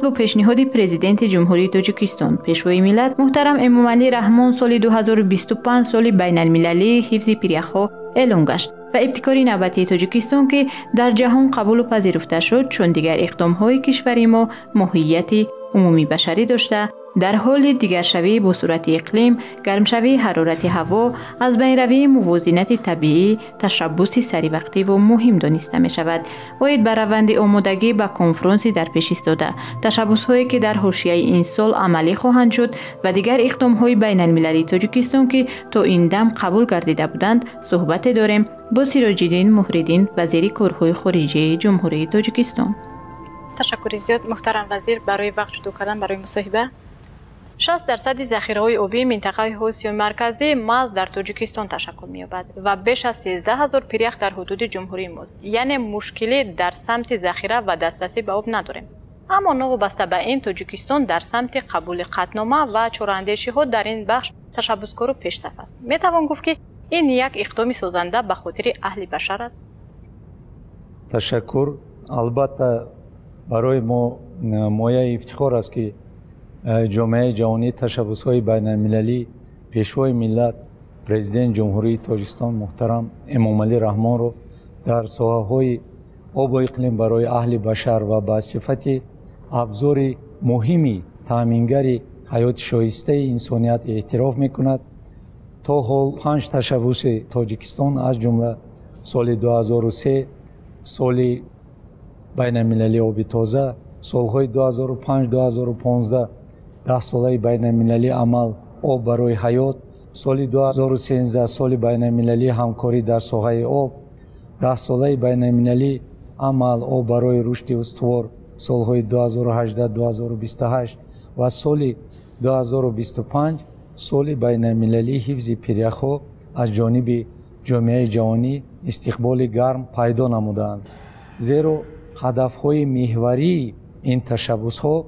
بو پیشنهاد پرزیدنت جمهوری تاجیکستان پیشوای ملت محترم امامعلی رحمان سال 2025 سال بین المللی حفظ پیریخو اعلام گشت و ابتکاری نوبتی تاجیکستان که در جهان قبول و پذیرفته شد، چون دیگر اقدام‌های کشوری ما ماهیت عمومی بشری داشته، در حال دیگر شوی با صورت اقلیم، گرم شوی حرارت هوا، از بین روی موازنت طبیعی، تشبث سری وقتی و مهم دانسته می شود. باید بر روند آمادگی به کنفرانسی در پیش ایستاده، تشبث‌هایی که در حاشیه این سال عملی خواهند شد و دیگر اقدام‌های بین المللی تاجیکستان که تا این دم قبول گردیده بودند صحبت داریم با سراج الدین مهرالدین، وزیر کارهای خارجه جمهوری تاجیکستان. تشکر زیاد محترم وزیر برای وقت جدا کردن برای مصاحبه. 60% ذخیره‌های آبی منطقه آسیای مرکزی محض در تاجیکستان تشکل می‌یابد و بیش از 13000 پیریخ در حدود جمهوری ماست. یعنی مشکلی در سمت ذخیره و دسترسی به آب نداریم. اما نوابسته به این تاجیکستان در سمت قبول قطعنامه و چاره‌اندیشی‌ها در این بخش تشبثکار و پیش‌صف است. می‌توان گفت که این یک اقدام سازنده به خاطر اهل بشر است. تشکر. البته برای ما مایه افتخار است که جامعه جهانی تشبث‌های بین المللی پیشوای ملت پرزیدنت جمهوری تاجیکستان محترم امامعلی رحمان رو در ساحه‌های آب و اقلیم برای اهل بشر و به صفت ابزار مهمی تامینگر حیات شایسته انسانیت اعتراف می‌کند. تا حال 5 تشبث تاجیکستان از جمله سال 2003 سال بین المللی آب تازه، سالهای 2005 2015 10 ساله بین المللی عمل آب برای حیات، سال 2013 سال بین المللی همکاری در ساحه آب، 10 ساله بین المللی عمل آب برای رشد استوار، سالهای 2018 2028 و سال 2025 سال بین المللی حفظ پیریخو از جانب جامعه جهانی استقبال گرم پیدا نمودند. زیرا هدف‌های محوری این تشبث‌ها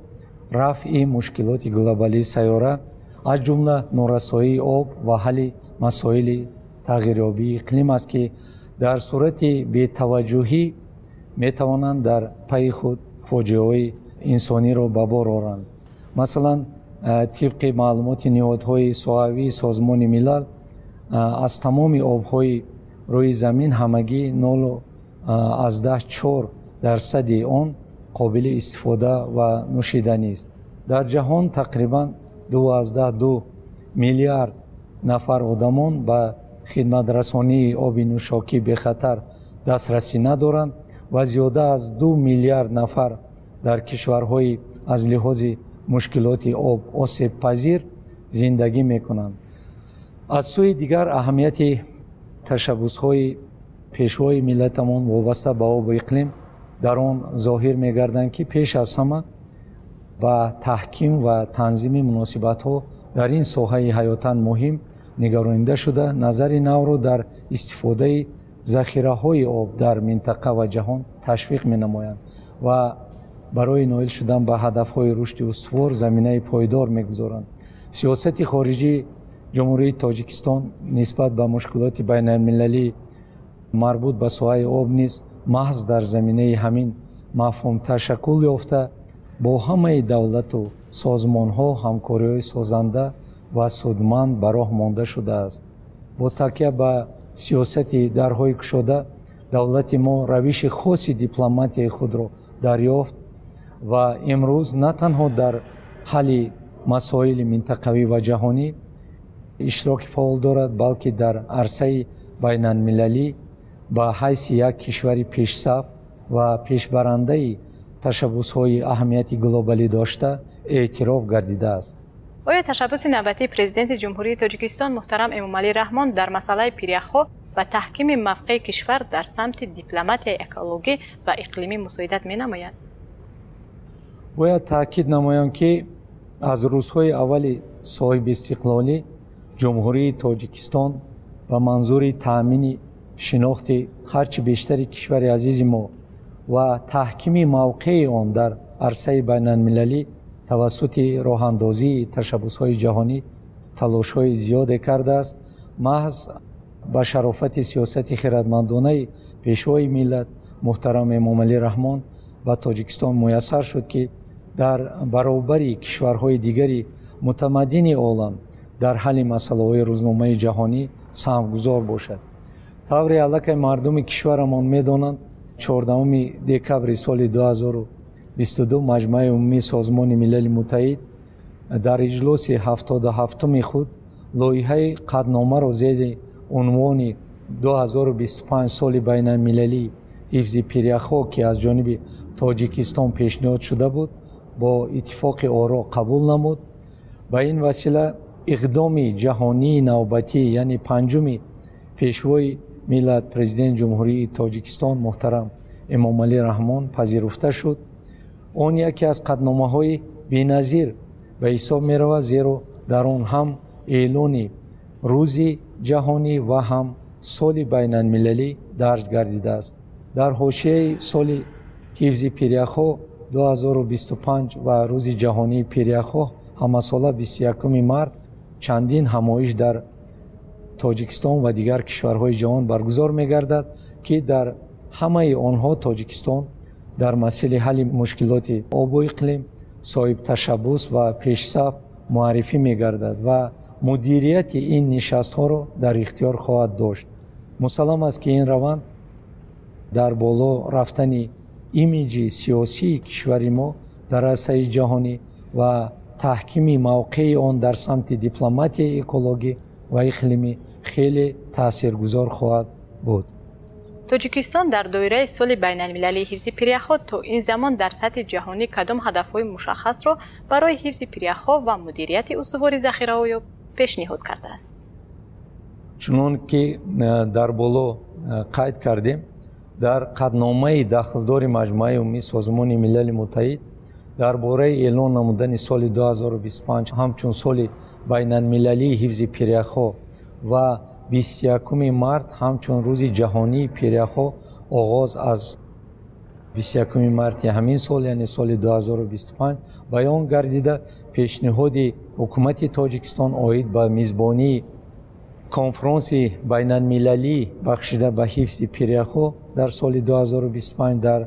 رفع مشکلات گلوبالی سیاره از جمله نورسایی آب و حل مسائل تغییرآبی اقلیم است که در صورت بی‌توجهی می‌توانند در پی خود فاجعه‌های انسانی را به بار آورند. مثلا طبق معلومات نهادهای سوئوی سازمان ملل از تمام آب‌های روی زمین همگی 0.4% آن قابل استفاده و نوشیدنی است. در جهان تقریبا 2.2 میلیارد نفر آدمان به خدمت رسانی آب نوشاکی به خطر دسترسی ندارند و زیاده از 2 میلیارد نفر در کشورهای از لحاظ مشکلات آب آسیب پذیر زندگی میکنند. از سوی دیگر اهمیت تشبث‌های پیشوای ملتمان وابسته به آب و اقلیم در آن ظاهر می‌گردند که پیش از همه با تحکیم و تنظیم مناسبت‌ها در این ساحه حیاتاً مهم نگرانیده شده نظر نو را در استفاده ذخیره‌های آب در منطقه و جهان تشویق می‌نمایند و برای نائل شدن به هدف‌های رشد استوار زمینه پایدار می‌گذارند. سیاست خارجی جمهوری تاجیکستان نسبت به مشکلات بین المللی مربوط به ساحه آب نیز محض در زمینه همین مفهوم تشکل یافته با همه دولت و سازمان‌ها همکاری‌های سازنده و سودمند به راه مانده شده است. با تکیه به سیاست درهای گشوده دولت ما روش خاص دیپلماتی خود را دریافت و امروز نه تنها در حل مسائل منطقوی و جهانی اشتراک فعال دارد بلکه در عرصه بین المللی با حیث یک کشور پیشصف و پیشبرنده تشبث‌های اهمیت گلوبالی داشته اعتراف گردیده است. آیا تشبث نوبتی پرزیدنت جمهوری تاجیکستان محترم امامعلی رحمان در مسئله پیریخو و تحکیم موقع کشور در سمت دیپلماتی اکولوژی و اقلیمی مساعدت می‌نماید؟ باید تاکید نمایم که از روزهای اول صاحب استقلالی جمهوری تاجیکستان و منظور تأمین شناخت هرچی بیشتر کشور عزیز ما و تحکیم موقع آن در عرصه بین المللی توسط راه اندازی تشبث‌های جهانی تلاش‌های زیاد کرده است. محض با شرافت سیاست خردمندانه پیشوای ملت محترم امامعلی رحمان و تاجیکستان میسر شد که дар баробари кишварҳои дигари мутамаддини олам дар ҳалли масъалаҳои рӯзномаи ҷаҳонӣ саҳмгузор бошад. тавре аллакай мардуми кишварамон медонанд 14 декабри соли 2022 маҷмӯаи умумии Созмони Милали Муттаҳид дар иҷлоси 77-уми худ лоиҳаи қадномаро зери унвони 2025 соли байналмилалии ҳифзи пиряхҳо ки аз ҷониби Тоҷикистон пешниҳод шуда буд, бо иттифоқи оро қабул намуд. Ба ин васила иқдоми ҷаҳонии навбатӣ, яъне панҷуми пешвои миллат президенти ҷумҳурии Тоҷикистон муҳтарам Эмомалӣ Раҳмон пазируфта шуд. Он яке аз қадномаҳои беназир ба ҳисоб меравад, зеро дар он ҳам эълони рӯзи ҷаҳонӣ ва ҳам соли байналмилалӣ дарҷ гардидааст. дар ҳошияи соли ҳифзи пиряхҳо 2025 ва рӯзи ҷаҳонии пиряхҳо ҳамасола 21 март чандин ҳамоиш дар Тоҷикистон ва дигар кишварҳои ҷаҳон баргузор мегардад, ки дар ҳамаи онҳо Тоҷикистон дар масъали ҳалли мушкилоти обу иқлим соҳиб ташаббус ва пешсаф муаррифӣ мегардад ва мудирияти ин нишастҳоро дар ихтиёр хоҳад дошт. мусаллам аст, ки ин раванд дар боло рафтани имиҷи сиёсии кишвари мо дар арсаи ҷаҳонӣ ва таҳкими мавқеи он дар самти дипломатияи экологӣ ва иқлимӣ хеле таъсиргузор хоҳад буд. Тоҷикистон дар доираи соли байналмилалии ҳифзи пиряхҳо то ин замон дар сатҳи ҷаҳонӣ кадом ҳадафҳои мушаххасро барои ҳифзи пиряхҳо ва мудирияти устувори захираҳоёб пешниҳод кардааст? чунон ки дар боло қайд кардем, дар қадномаи дахлдори маҷмӯаи умумии Созмони Милали Муттаҳид дар бораи эълон намудани соли 2025 ҳамчун соли байналмилалии ҳифзи пиряхҳо ва 21 март ҳамчун рӯзи ҷаҳонии пиряхҳо оғоз аз 21 марти ҳамин сол, яъне соли 2025 баён гардида, пешниҳоди ҳукумати Тоҷикистон оид ба мизбонии конфронси байналмилалӣ бахшида ба ҳифзи пиряхҳо дар соли 2025 дар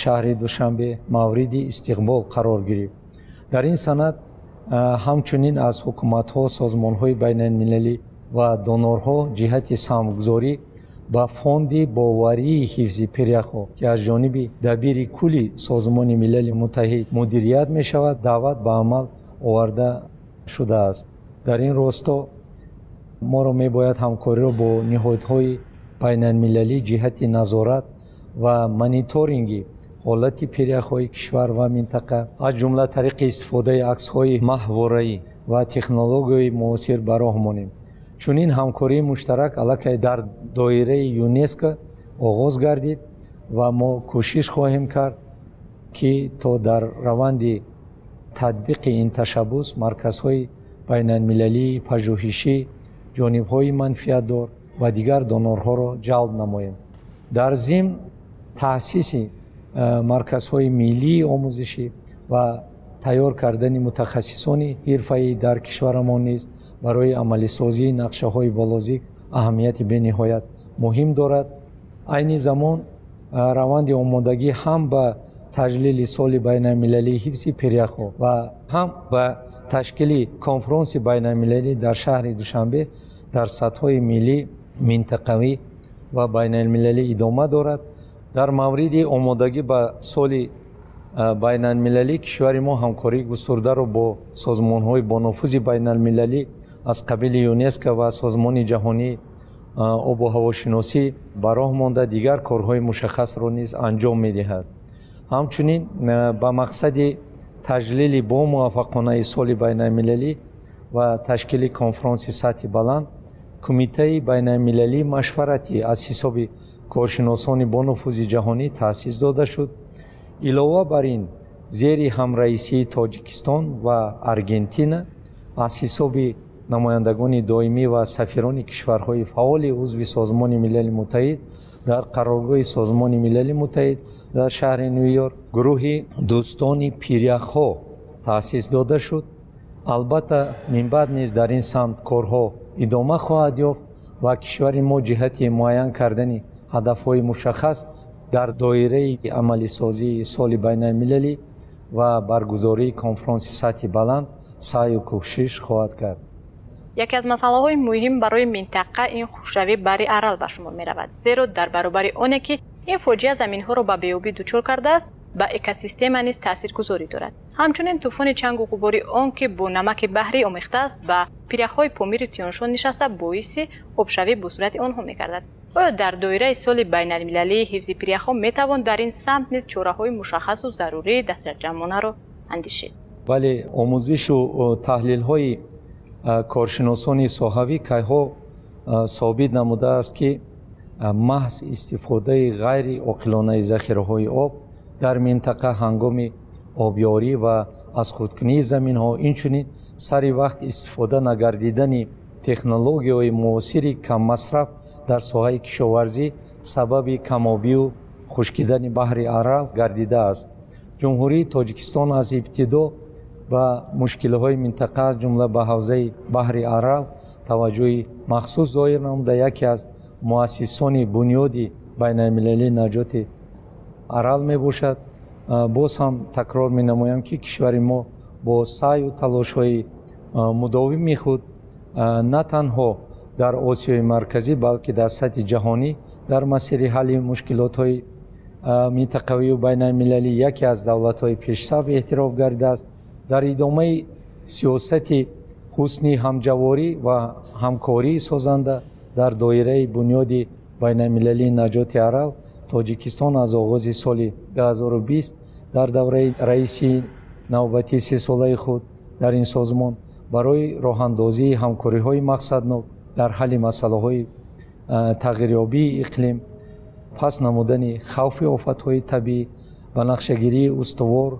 шаҳри Душанбе мавриди истиқбол қарор гирифт. дар ин санад ҳамчунин аз ҳукуматҳо, созмонҳои байналмилалӣ ва донорҳо ҷиҳати саҳмгузорӣ ба фонди боварии ҳифзи пиряхҳо ки аз ҷониби дабири кулли Созмони Милали Муттаҳид мудирият мешавад, даъват ба амал оварда шудааст. дар ин росто моро мебояд ҳамкориро бо ниҳодҳои байналмилалӣ ҷиҳати назорат ва мониторинги ҳолати пиряхҳои кишвар ва минтақа аз ҷумла тариқи истифодаи аксҳои маҳвораӣ ва технологияи муосир ба роҳ монем. чунин ҳамкории муштарак аллакай дар доираи ЮНЕСКО оғоз гардид ва мо кӯшиш хоҳем кард, ки то дар раванди татбиқи ин ташаббус марказҳои байналмилалии пажӯҳишӣ, ҷонибҳои манфиатдор ва дигар донорҳоро ҷалб намоем. дар зимн таъсиси марказҳои миллии омӯзишӣ ва тайёр кардани мутахассисони ҳирфаӣ дар кишварамон низ барои амалисозии нақшаҳои болозик аҳамияти бениҳоят муҳим дорад. айни замон раванди омодагӣ ҳам ба таҷлили соли байналмилалии ҳифзи пиряхҳо ва ҳам ба ташкили конфронси байналмилалӣ дар шаҳри Душанбе дар сатҳҳои миллӣ, минтақавӣ ва байналмилалӣ идома дорад. дар мавриди омодагӣ ба соли байналмилалӣ кишвари мо ҳамкории густурдаро бо созмонҳои бонуфузи байналмилалӣ аз қабили ЮНЕСКО ва Созмони ҷаҳонии обу ҳавошиносӣ ба роҳ монда дигар корҳои мушаххасро низ анҷом медиҳад. ҳамчунин ба мақсади таҷлили бо муваффақонаи соли байналмилалӣ ва ташкили конфронси сатҳи баланд, кумитаи байналмилалии машваратӣ аз ҳисоби коршиносони бонуфузи ҷаҳонӣ таъсис дода шуд. илова бар ин, зери ҳамраисии Тоҷикистон ва Аргентина аз ҳисоби намояндагони доимӣ ва сафирони кишварҳои фаъоли узви Созмони Милали Муттаҳид дар қароргоҳи Созмони Милали Муттаҳид дар шаҳри Ню-Йорк гурӯҳи дӯстони пиряхҳо таъсис дода шуд. албатта минбаъд низ дар ин самт корҳо идома хоҳад ёфт ва кишвари мо ҷиҳати муайян кардани ҳадафҳои мушаххас дар доираи амалисозии соли байналмилалӣ و برگزاری کنفرانس سطح بلند سعی و کوشش خواهد کرد. یکی از مسائل مهم برای منطقه این خوشروی بحر ارال به شمار می رود، زیرا در برابر آنه که این فاجعه زمین ها را به بیابی دچار کرده است، به اکوسیستم نیز تاثیرگذاری دارد. همچنین طوفان چنگ و غبار آن که با نمک بحری آمیخته است به پیرک‌های پامیر تیانشان نشسته باعث آبشوی به صورت آنها می‌گردد. آیا در دایره سال بین‌المللی حفظ پیرک‌ها می‌توان در این سمت نیز چاره‌های مشخص و ضروری دسترس‌جمعانه را اندیشید؟ بله، آموزش و تحلیل‌های کارشناسان ساحوی کی‌ها ثابت نموده است که محض استفاده غیر عاقلانه ذخیره‌های آب در منطقه هنگام آبیاری و از خودکنی زمین ها، اینچنین سری وقت استفاده نگردیدن تکنولوژی‌های معاصر کم مصرف در ساحه کشاورزی سبب کم‌آبی و خشکیدن بحر ارال گردیده است. جمهوری تاجیکستان از ابتدا به مشکل‌های منطقه از جمله به حوزه بحر ارال توجه مخصوص ظاهر نموده. یکی از مؤسسان بنیادی بین‌المللی نجات ارال می باشد. باز هم تکرار می نمایم که کشور ما با سعی و تلاش های مداوم خود نه تنها در آسیای مرکزی بلکه در سطح جهانی در مسیر حل مشکلات های منطقوی و بین المللی یکی از دولت های پیشرفت اعتراف گردیده است. در ادامه سیاست حسن همجواری و همکاری سازنده در دایره بنیادی بین المللی نجات ارال، تاجیکستان از آغاز سال 2020 در دوره رئیسی نوبتی 3 ساله خود در این سازمان برای راه اندازی همکاری‌های مقصدناک در حل مسائل تغییریابی اقلیم، پس نمودن خوف آفت‌های طبیعی و نقشه‌گیری استوار،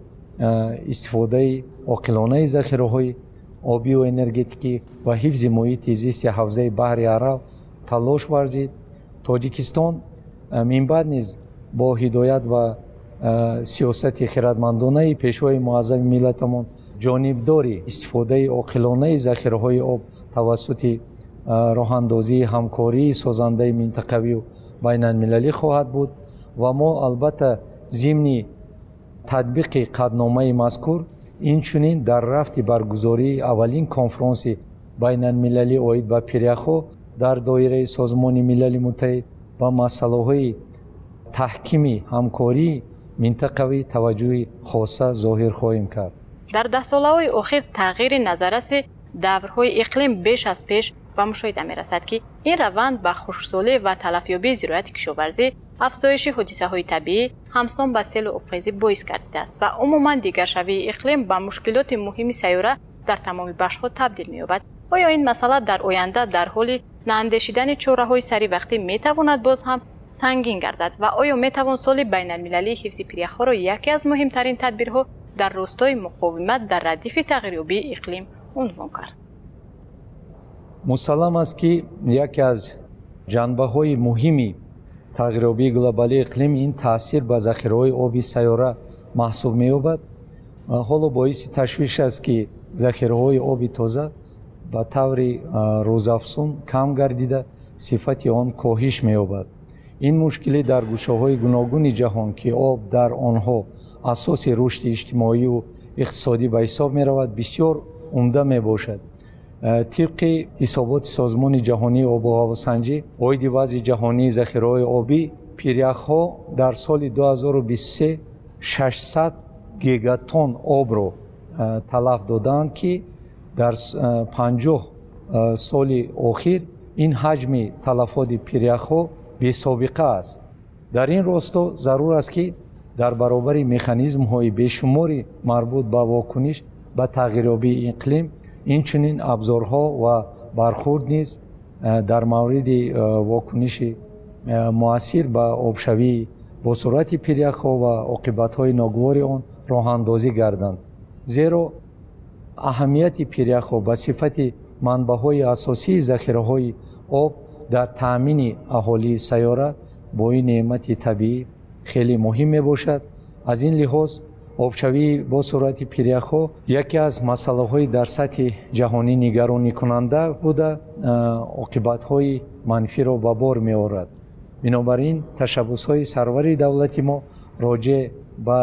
استفاده عاقلانه ذخیره‌های آبی و انرژتیکی و حفظ محیط زیست حوزه بحر ارال تلاش ورزید. تاجیکستان من بعد نیز با هدایت و سیاست خردمندانه پیشوای معظم ملتمان جانبداری استفاده عاقلانه ذخیره‌های آب توسط راه اندازی همکاری سازنده منطقوی و بین المللی خواهد بود و ما البته ضمن تطبیق قطعنامه مذکور اینچنین در رفت برگزاری اولین کنفرانس بین المللی اوید به پیرک‌ها در دایره سازمان ملل متحد و مسائل تحکیم همکاری منطقوی توجه خاصه ظاهر خواهیم کرد. در 10 سال‌های اخیر تغییر نظرات دورهای اقلیم بیش از پیش و مشاهده می‌رسد که این روند به خشکسالی و تلفیابی زراعت کشاورزی، افزایش حادثه‌های طبیعی همسان با سیل و آبخیزی باعث گردیده است و عموماً دیگرشوی اقلیم به مشکلات مهم سیاره در تمام بخش‌ها تبدیل می‌یابد. آیا این مسئله در آینده در حال نااندیشیدن چاره‌های سری وقتی می‌تواند باز هم سنگین گردد و آیا می‌توان سال بین‌المللی حفظ پیرک‌ها را یکی از مهمترین تدبیرها در راستای مقاومت در ردیف تغییریابی اقلیم عنوان کرد؟ مسلم است که یکی از جنبه‌های مهمی تغییریابی گلوبالی اقلیم این تاثیر به ذخیره‌های آبی سیاره محسوب می‌یابد. حالا باعث تشویش است که ذخیره‌های آبی تازه به طور روزافزون کم گردیده صفت آن کاهش می‌یابد. این مشکلی در گوشه‌های گوناگون جهان که آب در آنها اساس رشد اجتماعی و اقتصادی به حساب می‌رود بسیار عمده میباشد. طبق حسابات سازمان جهانی آب و هواسنجی اوید وضع جهانی ذخیره‌های آبی پیرک‌ها در سال 2023 600 گیگاتن آب را تلف دادند که در 50 سال اخیر این حجم تلفات پیرک‌ها بی سابقه است. در این راستا ضرور است که در برابر مکانیزم‌های بیشماری مربوط به واکنش به تغییریابی اقلیم اینچنین ابزارها و برخورد نیز در مورد واکنش مؤثر به آبشوی با سرعت پیرک‌ها و عاقبت‌های ناگوار آن راه اندازی گردند. زیرا اهمیت پیرک‌ها به صفت منبع‌های اساسی ذخیره‌های آب در تأمین اهالی سیاره با این نعمت طبیعی خیلی مهم میباشد. از این لحاظ آبشوی با سرعت پیرک‌ها یکی از مسائل‌های در سطح جهانی نگرانی کننده بوده عاقبت‌های منفی را به بار می‌آورد. بنابراین تشبس‌های سرور دولت ما راجع ба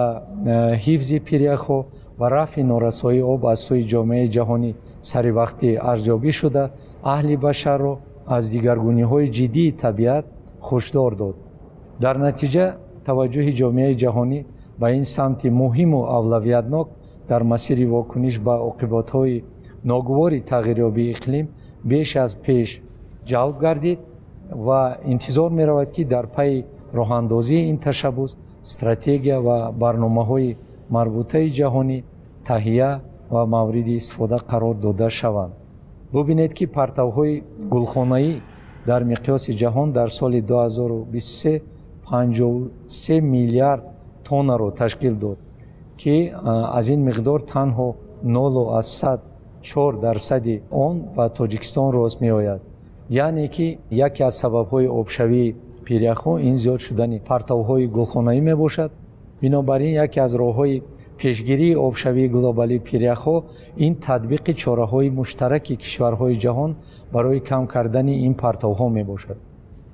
ҳифзи пиряхҳо ва рафъи норасоии об аз сӯи ҷомеаи ҷаҳонӣ саривақтӣ арзёбӣ шуда аҳли башарро аз дигаргуниҳои ҷиддии табиат хушдор дод. дар натиҷа таваҷҷӯҳи ҷомеаи ҷаҳонӣ ба ин самти муҳиму авлавиятнок дар масири вокуниш ба оқиботҳои ногувори тағйирёбии иқлим беш аз пеш ҷалб гардид ва интизор меравад ки дар пайи роҳандозии ин ташаббус стратегия ва барномаҳои марбутаи ҷаҳонӣ таҳия ва мавриди истифода қарор дода шаванд. бубинед ки партавҳои гулхонаӣ дар миқёси ҷаҳон дар соли 2023 53 миллиард тоннаро ташкил дод ки аз ин миқдор танҳо 0,4% он ба Тоҷикистон рост меояд. яъне ки яке аз сабабҳои обшавии пиряхҳо ин зиёд шудани партавҳои гулхонаӣ мебошад. бинобар ин яке аз роҳҳои пешгирии обшавии глобалии пиряхҳо ин татбиқи чораҳои муштараки кишварҳои ҷаҳон барои кам кардани ин партавҳо мебошад.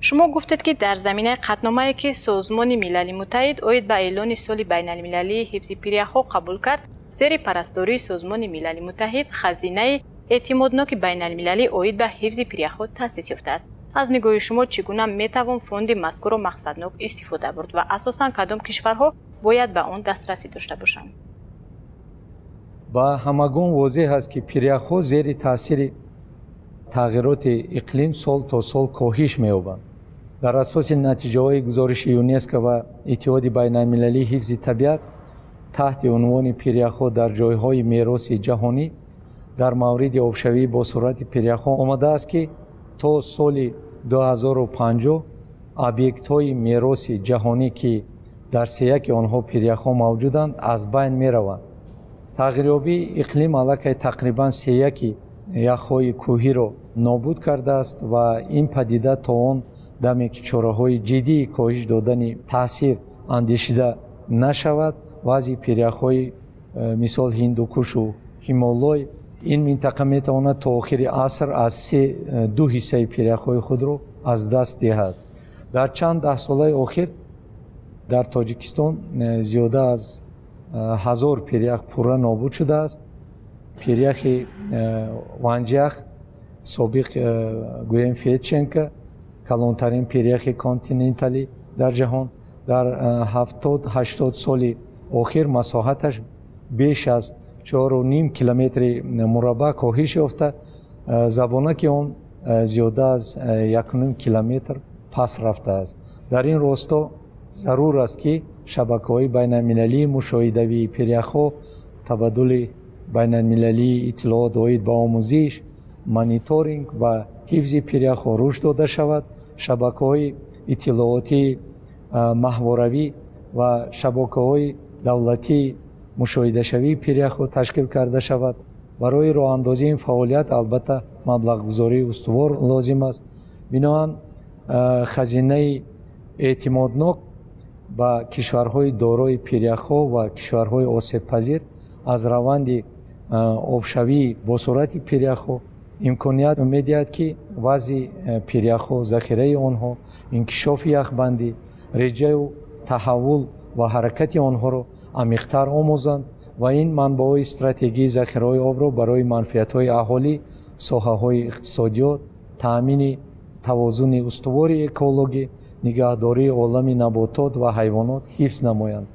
шумо гуфтед ки дар заминаи қатномае ки созмони милали муттаҳид оид ба эълони соли байналмилалии ҳифзи пиряхҳо қабул кард, зери парастдории созмони милали муттаҳид хазинаи эътимодноки байналмилалӣ оид ба ҳифзи пиряхҳо таъсис ёфтааст. аз нигоҳи шумо чӣ гуна метавон фонди мазкурро мақсаднок истифода бурд ва асосан кадом кишварҳо бояд ба он дастрасӣ дошта бошанд? ба ҳамагон возеҳ аст ки пиряхҳо зери таъсири тағйироти иқлим сол то сол коҳиш меёбанд. дар асоси натиҷаҳои гузориши ЮНЕСКО ва иттиҳоди байналмилалии ҳифзи табиат таҳти унвони пиряхҳо дар ҷойҳои мероси ҷаҳонӣ дар мавриди обшавии бо суръати пиряхҳо омадааст ки то соли 2050 объектҳои мероси ҷаҳонӣ ки дар сеяки онҳо пиряхҳо мавҷуданд аз байн мераванд. тағйирёбии иқлим аллакай тақрибан сеяки яхҳои кӯҳиро нобуд кардааст ва ин падида то он даме ки чораҳои ҷиддии коҳиш додани таъсир андешида нашавад, вазъи пиряхҳои мисол ҳиндукушу ҳимолой ин минтақа метавонад то охири аср аз 2 ҳиссаи пиряхҳои худро аз даст диҳад. дар чанд даҳсолаи охир дар Тоҷикистон зиёда аз 1000 пирях пурра нобуд шудааст. пиряхи ванҷах собиқ гӯем фетченка калонтарин пиряхи континенталӣ дар ҷаҳон дар 70-80 соли охир масоҳаташ беш аз 4.5 километри мураббаъ коҳиш ёфта, забонаки он зиёда аз 1.5 километр пас рафтааст. дар ин росто зарур аст ки шабакаҳои байналмилалии мушоҳидавии пиряхҳо, табаддули байналмилалии иттилоот оид ба омӯзиш, мониторинг ва ҳифзи пиряхҳо рушд дода шавад. шабакаҳои иттилоотии маҳворавӣ ва шабакаҳои давлатии мушоҳидашавии пиряхҳо ташкил карда шавад. барои роҳандозии ин фаъолият албатта маблағгузории устувор лозим аст. биноан хазинаи эътимоднок ба кишварҳои дорои пиряхҳо ва кишварҳои осебпазир аз раванди обшавии бо суръати пиряхҳо имконият медиҳад ки вазъи пиряхҳо, захираи онҳо, инкишофи яхбандӣ, реҷаю таҳаввул ва ҳаракати онҳоро амиқтар омӯзанд ва ин манбаҳои стратегии захираҳои обро барои манфиатҳои аҳолӣ, соҳаҳои иқтисодиёт, таъмини тавозуни устувори экологӣ, нигаҳдории олами наботот ва ҳайвонот ҳифз намоянд.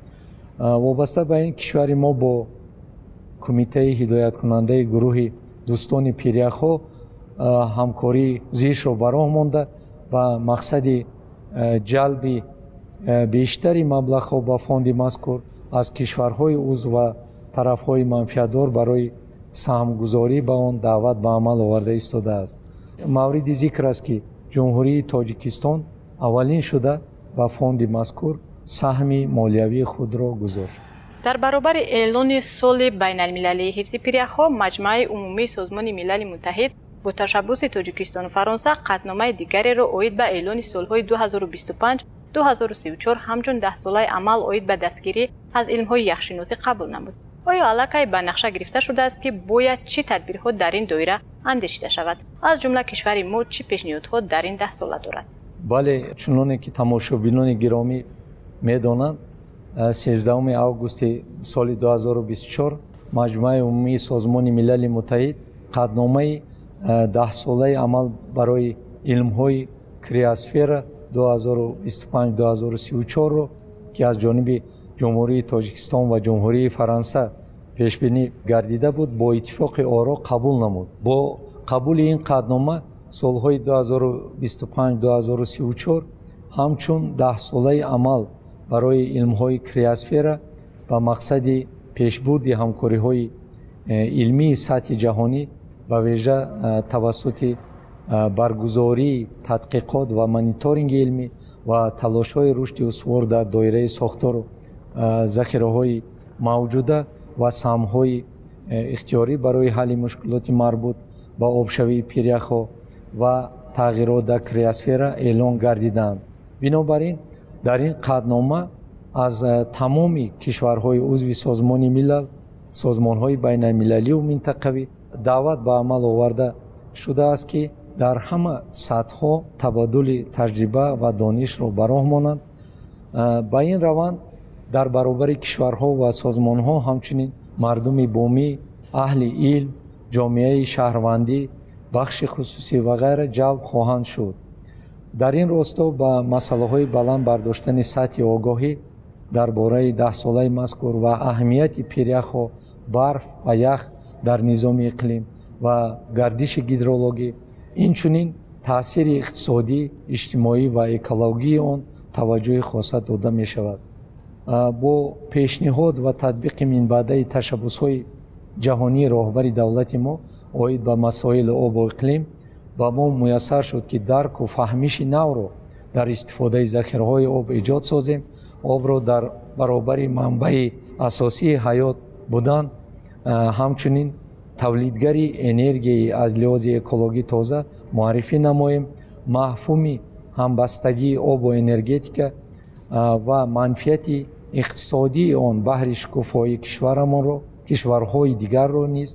вобаста ба ин кишвари мо бо кумитаи ҳидояткунандаи гурӯҳи дӯстони пиряхҳо ҳамкории зишро ба роҳ монда ба мақсади ҷалби бештари маблағҳо ба фонди мазкур аз кишварҳои узв ва тарафҳои манфиатдор барои саҳмгузорӣ ба он даъват ба амал оварда истодааст. мавриди зикр аст ки ҷумҳурии Тоҷикистон аввалин шуда ба фонди мазкур саҳми молиявии худро гузошт. дар баробари эълони соли байналмилалии ҳифзи пиряхҳо маҷмӯаи умумии созмони милали муттаҳид бо ташаббуси Тоҷикистону Фаронса қатномаи дигареро оид ба эълони солҳои 2025-2034 ҳамчун 10 солаи амал оид ба дастгирӣ аз илмҳои яхшиносӣ қабул намуд. оё аллакай ба нақша гирифта шудааст ки бояд чӣ тадбирҳо дар ин доира андешида шавад? аз ҷумла кишвари мо чӣ пешниҳодҳо дар ин 10 сола дорад? бале, чуноне ки тамошобинони гиромӣ медонанд, 13 август соли 2024 маҷмӯаи умумии созмони милали муттаҳид қадномаи 10-солаи амал барои илмҳои криосфера 2025-2034ро ки аз ҷониби ҷумҳурии Тоҷикистон ва ҷумҳурии Фаранса пешбинӣ гардида буд, бо иттифоқи оро қабул намуд. Бо қабули ин қаднома солҳои 2025-2034 ҳамчун 10-солаи амал барои илмҳои криосфера ба мақсади пешбурди ҳамкориҳои илмии сатҳи ҷаҳонӣ ба вежа тавассути баргузории тадқиқот ва мониторинги илмӣ ва талошҳои рушди устувор дар доираи сохтору захираҳои мавҷуда ва самҳои ихтиёрӣ барои ҳалли мушкилоти марбут ба обшавии пиряхҳо ва тағйирот дар криосфера эълон гардиданд. Бинобар ин дар ин қаднома аз тамоми кишварҳои узви созмони милал, созмонҳои байналмилалию минтақавӣ даъват ба амал оварда шудааст ки дар ҳама сатҳҳо табодули таҷриба ва донишро ба роҳ монанд. Ба ин раванд дар баробари кишварҳо ва созмонҳо ҳамчунин мардуми бумӣ, аҳли илм, ҷомеаи шаҳрвандӣ, бахши хусусӣ ва ғайра ҷалб хоҳанд шуд. дар ин росто ба масъалаҳои баланд бардоштани сатҳи огоҳӣ дар бораи 10-солаи мазкур ва аҳамияти пиряхҳо, барф ва ях дар низоми иқлим ва гардиши гидрологӣ, инчунин таъсири иқтисодӣ, иҷтимоӣ ва экологии он таваҷҷӯҳи хоса дода мешавад. бо пешниҳод ва татбиқи минбаъдаи ташаббусҳои ҷаҳонии роҳбари давлати мо оид ба масоили обу иқлим ба мо муяссар шуд ки дарку фаҳмиши навро дар истифодаи захираҳои об эҷод созем. обро дар баробари манбаи асосии ҳаёт будан, ҳамчунин тавлидгари энергияи аз лиҳози экологӣ тоза муаррифӣ намоем. мафҳуми ҳамбастагии обу энергетика ва манфиати иқтисодии он баҳри шукуфоии кишварамонро, кишварҳои дигарро низ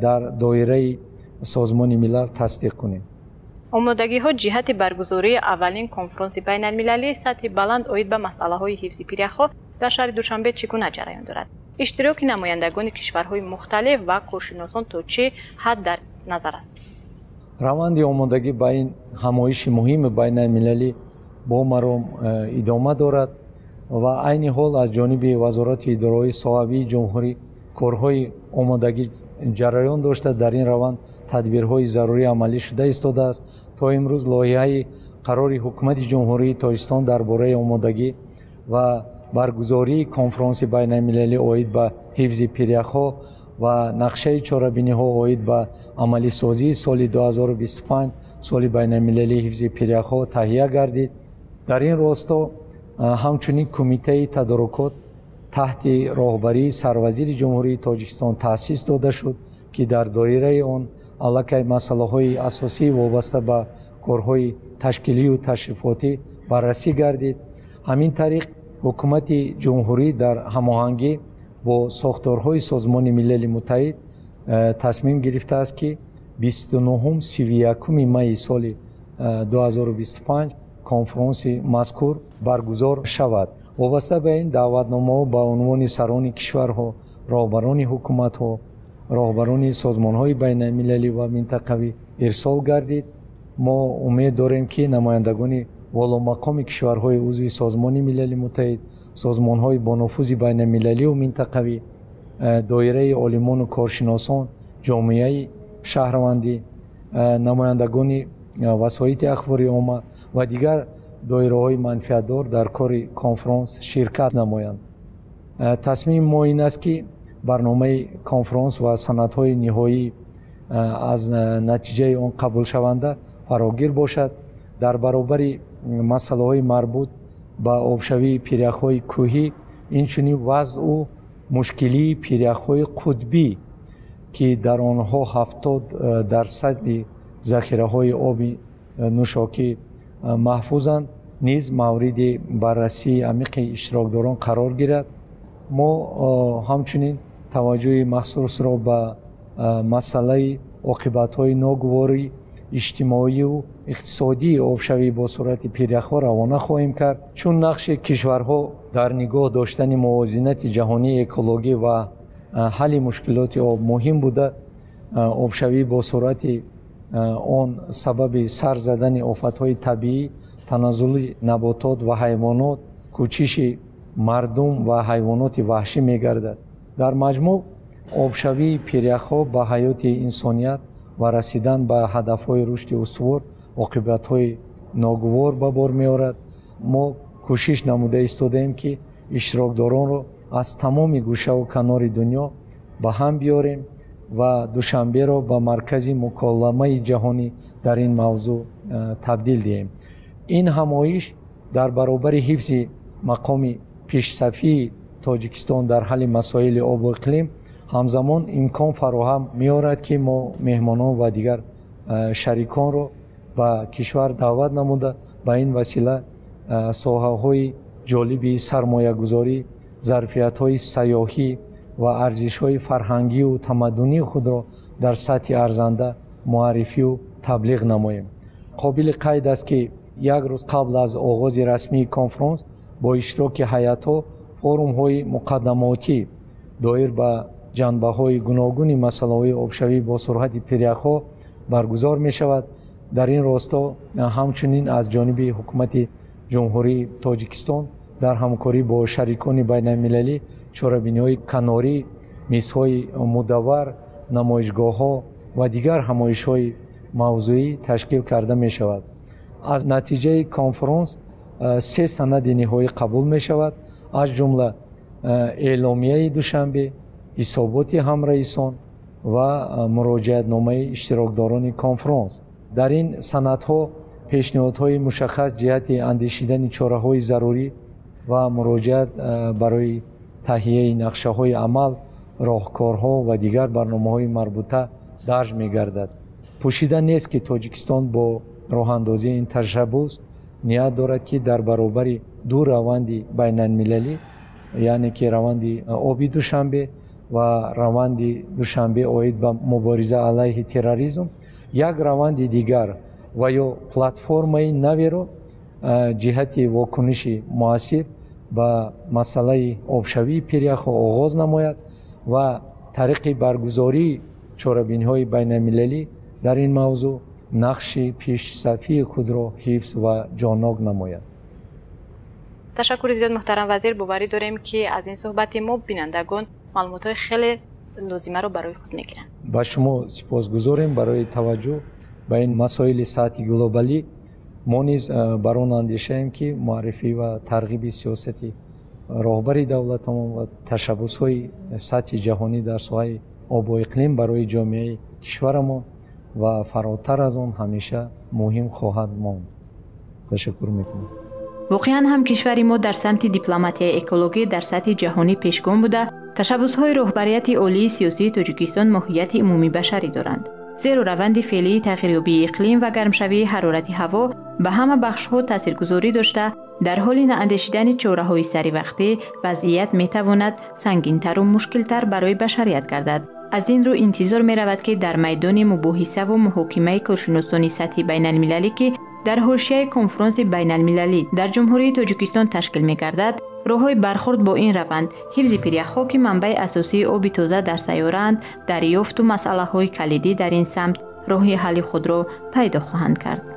дар доираи созмони милал тасдиқ кунем. омодагиҳо ҷиҳати баргузории аввалин конфронси байналмилалии сатҳи баланд оид ба масъалаҳои ҳифзи пиряхҳо дар шаҳри Душанбе чӣ гуна ҷараён дорад? иштироки намояндагони кишварҳои мухталиф ва коршиносон то чӣ ҳад дар назар аст? раванди омодагӣ ба ин ҳамоиши муҳими байналмилалӣ бо маром идома дорад ва айни ҳол аз ҷониби вазорати идораҳои соҳавии ҷумҳурӣ корҳои омодагӣ ҷараён дошта дар ин раванд тадбирҳои зарурӣ амалӣ шуда истодааст. то имрӯз лоиҳаи қарори ҳукумати ҷумҳурии Тоҷикистон дар бораи омодагӣ ва баргузории конфронси байналмилалӣ оид ба ҳифзи пиряхҳо ва нақшаи чорабиниҳо оид ба амалисозии соли 2025 соли байналмилалии ҳифзи пиряхҳо таҳия гардид. дар ин росто ҳамчунин кумитаи тадорукот таҳти роҳбарии сарвазири ҷумҳурии Тоҷикистон таъсис дода шуд ки дар доираи он аллакай масъалаҳои асосии вобаста ба корҳои ташкилию ташрифотӣ баррасӣ гардид. ҳамин тариқ ҳукумати ҷумҳурӣ дар ҳамоҳангӣ бо сохторҳои созмони милали муттаҳид тасмим гирифтааст ки 29-31 майи соли 2025 конфронси мазкур баргузор шавад. вобаста ба ин даъватномаҳо ба унвони сарони кишварҳо, роҳбарони ҳукуматҳо, роҳбарони созмонҳои байналмилалӣ ва минтақавӣ ирсол гардид. мо умед дорем ки намояндагони воломақоми кишварҳои узви созмони милали муттаҳид, созмонҳои бонуфузи байналмилалию минтақавӣ, доираи олимону коршиносон, ҷомеаи шаҳрвандӣ, намояндагони васоити ахбори омма ва дигар доираҳои манфиатдор дар кори конфронс ширкат намоянд. тасмими мо ин аст ки барномаи конфронс ва санадҳои ниҳоӣ аз натиҷаи он қабулшаванда фарогир бошад. дар баробари масъалаҳои марбут ба обшавии пиряхҳои кӯҳӣ, инчунин вазъу мушкилии пиряхҳои қутбӣ ки дар онҳо 70% захираҳои оби нӯшокӣ маҳфузанд, низ мавриди баррасии амиқи иштирокдорон қарор гирад. мо ҳамчунин таваҷҷӯҳи махсусро ба масъалаи оқибатҳои ногувори اجتماعی و اقتصادی آبشوی با صورت پیریخ‌ها روانه خواهیم کرد، چون نقش کشورها در نگاه داشتن موازنت جهانی اکولوژی و حل مشکلات آب مهم بوده. آبشوی با صورت آن سبب سر زدن آفت‌های طبیعی، تنزل نباتات و حیوانات، کوچش مردم و حیوانات وحشی می‌گردد. در مجموع آبشوی پیریخ‌ها به حیات انسانیت و رسیدن به هدف‌های رشد استوار عاقبت‌های ناگوار به بار می‌آورد. ما کوشش نموده ایستادیم که اشتراکداران را از تمام گوشه و کنار دنیا به هم بیاریم و دوشنبه را به مرکز مکالمه جهانی در این موضوع تبدیل دهیم. این همایش در برابر حفظ مقام پیشصفی تاجیکستان در حل مسائل آب و اقلیم همزمان امکان فراهم می‌آورد که ما مهمانان و دیگر شریکان را به کشور دعوت نموده به این وسیله ساحه‌های جالب سرمایه‌گذاری، ظرفیت‌های سیاحی و ارزش‌های فرهنگی و تمدنی خود را در سطح ارزنده معرفی و تبلیغ نماییم. قابل قید است که یک روز قبل از آغاز رسمی کنفرانس با اشتراک هیئت‌ها فورum‌های مقدماتی دایر به جنبه‌های گوناگون مسائل آبشوی با سرعت پیریخ‌ها برگزار می‌شود. در این راستا همچنین از جانب حکومت جمهوری تاجیکستان در همکاری با شریکان بین‌المللی چاره‌بینی‌های کناری، میزهای مدور، نمایشگاه‌ها و دیگر همایش‌های موضوعی تشکیل کرده می‌شود. از نتیجه کنفرانس 3 سند نهایی قبول می‌شود، از جمله اعلامیه دوشنبه، حسابات همرئیسان و مراجعتنامه اشتراکداران کنفرانس. در این سندها پیشنهادهای مشخص جهت اندیشیدن چاره‌های ضروری و مراجعت برای تهیه نقشه‌های عمل، راهکارها و دیگر برنامه‌های مربوطه درج می‌گردد. پوشیده نیست که تاجیکستان با راه‌اندازی این تشبوس نیت دارد که در برابر دو روند بین‌المللی، یعنی که روند آبی دوشنبه و روند دوشنبه آید به مبارزه علیه تروریسم، یک روند دیگر و یا پلتفرم‌های نوی را جهت واکنش مؤثر به مسئله آبشوی پیریخ آغاز نماید و طریق برگزاری چاره‌بینی‌های بین‌المللی در این موضوع نقش پیشصفی خود را حفظ و جاناگ نماید. تشکر زیاد محترم وزیر. باوری داریم که از این صحبت ما بینندگان معلومات خیلی لازمه رو برای خود میگیرن. با شما سپاسگزاریم برای توجه به این مسائل سطحی گلوبالی. ما نیز بر آن اندیشه‌ایم که معرفی و ترغیب سیاست راهبری دولتمان و تشبس‌های سطح جهانی در ساحه آب و اقلیم برای جامعه کشورمان و فراتر از آن همیشه مهم خواهد ماند. تشکر میکنم. واقعا هم کشور ما در سمت دیپلماتی اکولوژی در سطح جهانی پیشگام بوده. تشبس‌های رهبریت عالی سیاسی تاجیکستان ماهیت عمومی بشری دارند. زیرا روند فعلی تغییریابی اقلیم و گرمشوی حرارت هوا به همه بخش‌ها تاثیرگذاری داشته، در حال نااندیشیدن چاره‌های سری‌وقته وضعیت می‌تواند سنگین‌تر و مشکل‌تر برای بشریت گردد. از این رو انتظار می‌رود که در میدان مباحثه و محاکمه کارشناسان سطحی بین‌المللی که در حاشیه کنفرانس بین‌المللی در جمهوری تاجیکستان تشکیل می‌گردد، راه‌های برخورد با این روند، حفظ پیریخ‌ها که منبع اساسی آب تازه در سیاره‌اند، دریافت و مسئله‌های کلیدی در این سمت راه حل خود را پیدا خواهند کرد.